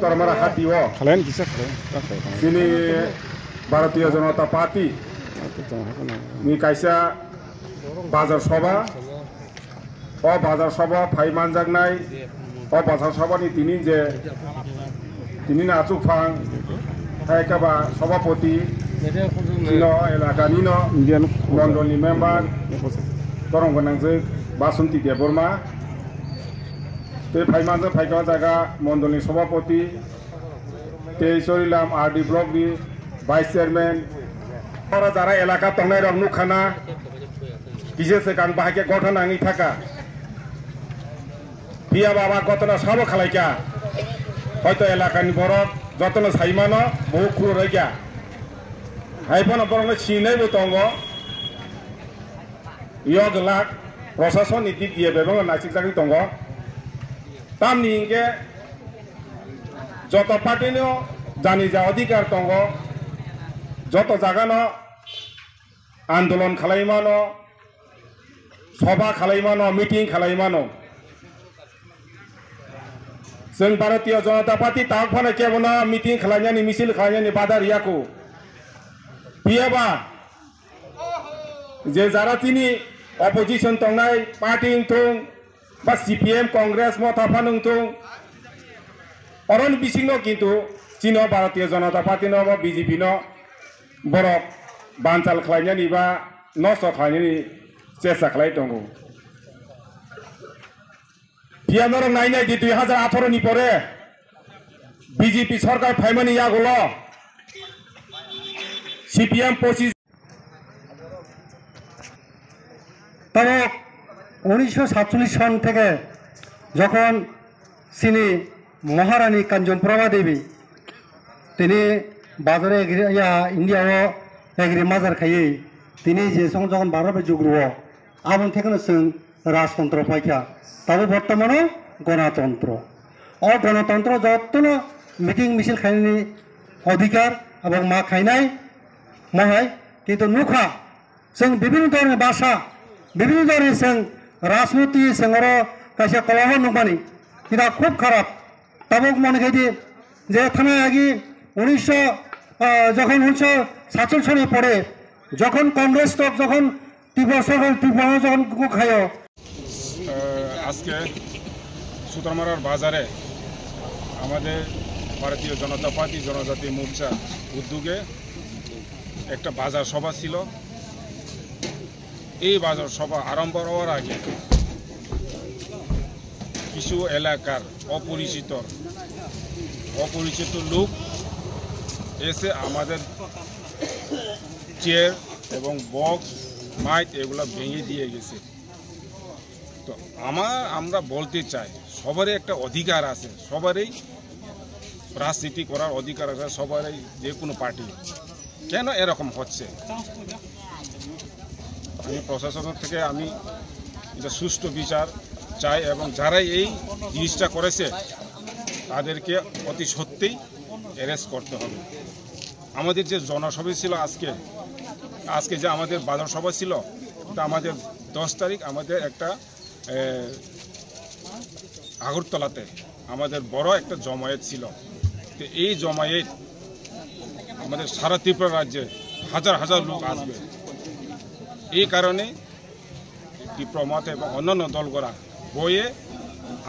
Tarmara Hatiwo, sini Bharatiya Janata Party, ni kaisa Bazar Sabha, Bazar Sabha, Phaiman Jagnai, Bazar Sabha ni tini na Achukphang, Kaba Sabhapati, Nino Elaka Nino, Indian Mondoli member, Torong Ganangze, Basunti Deborma, Te Phaiman Jaga, Mondoli Sabhapati, Te Sorilam RD Block di Vice Chairman, Para Jara Elaka Tongnai Rok Nukhana, Kise Sekang Bahake Gothan Angi Thaka, Pia Baba Gotana Sabo Khalaika, Hoyto Elakani Borok, Jotona Saimano, Boku Regia, Haipana Borok Chine Butongo, Yoglak, Prosason Niti Bebong Nasik Tongo, Tamninge, Joto Patino, Janija Odikar Tongo, Joto Zagano, Andolon Kalaimano, Soba Kalaimano, Meeting Kalaimano. Seng Bharatiya Janata Party Tagphana Kebona meeting Khalanyani Misil Khalanyani Badar Yaku. Piaba Je Jara Tini opposition Tongnai Party Tung ba CPM Congress mo Thapanung Tung Oron Bisingno Kintu Chino Bharatiya Janata Party no BJP no Borok Banchal Khalanyani ba Noso Khalanyani Chesa Khalai Tongu. Pianor Naina di 2018 ni pore BJP Sarkar Phaimani Yagulo CPM পঁচিশ তবে 1947 সন থেকে যখন সিনি মহারানী কাঞ্চনপ্রভা দেবী তিনি বাজারে ইন্ডিয়াও agri মাজার খাইয়ে তিনি যে যখন ভারতে যুগ্রুও আবন থেকে রাজতন্ত্র পাইকা তবে বর্তমানে গণতন্ত্র গণতন্ত্র যতন মিটিং মিছিল খাইনি অধিকার এবং মা খাইনাই মহাই কিন্তু নুখা जों বিভিন্ন ধরনের ভাষা বিভিন্ন ধরনের जों রাজনীতি जोंर কাছে কলহ নুবানি এটা খুব খারাপ তবে মনে করি যে থানা আগে 1900 যখন 1947 সনে পড়ে যখন কংগ্রেস তক যখন ত্রিপুরা যখন খায় আজকে সুতারমারার বাজারে আমাদের ভারতীয় জনতা পার্টি জনজাতি মোর্চা উদ্যোগে একটা বাজার সভা ছিল। এই বাজার সভা আরম্ভ হওয়ার আগে কিছু এলাকার অপরিচিত লোক এসে আমাদের চেয়ার এবং বক্স মাইক এগুলো ভেঙে দিয়ে গেছে। তো আমরা বলতে চাই সবারই একটা অধিকার আছে, সবারই রাজনীতি করার অধিকার আছে, সবারই যে কোনো পার্টি। কেন এরকম হচ্ছে আমি প্রশাসনের থেকে আমি এটা সুষ্ঠু বিচার চাই এবং যারাই এই জিনিসটা করেছে তাদেরকে অতি সত্যিই অ্যারেস্ট করতে হবে। আমাদের যে জনসভা ছিল আজকে যে আমাদের বাজার সভা ছিল তা আমাদের 10 তারিখ আমাদের একটা আগরতলাতে আমাদের বড় একটা জমায়েত ছিল। তো এই জমায়েত আমাদের সারা ত্রিপুরা রাজ্যে হাজার হাজার লোক আসবে। এই কারণে ত্রিপুরামত এবং অন্যান্য দলগুলা বইয়ে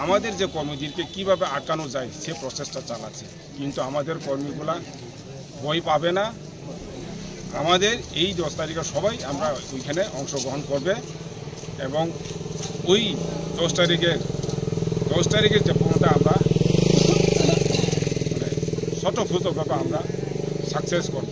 আমাদের যে কর্মীদেরকে কীভাবে আটকানো যায় সে প্রচেষ্টা চালাচ্ছে, কিন্তু আমাদের কর্মীগুলা বই পাবে না। আমাদের এই 10 তারিখে সবাই আমরা ওইখানে অংশগ্রহণ করবে এবং ওই 10 তারিখের যে পূর্ণতা আমরা স্বতঃস্ফূর্তভাবে আমরা সাকসেস করব।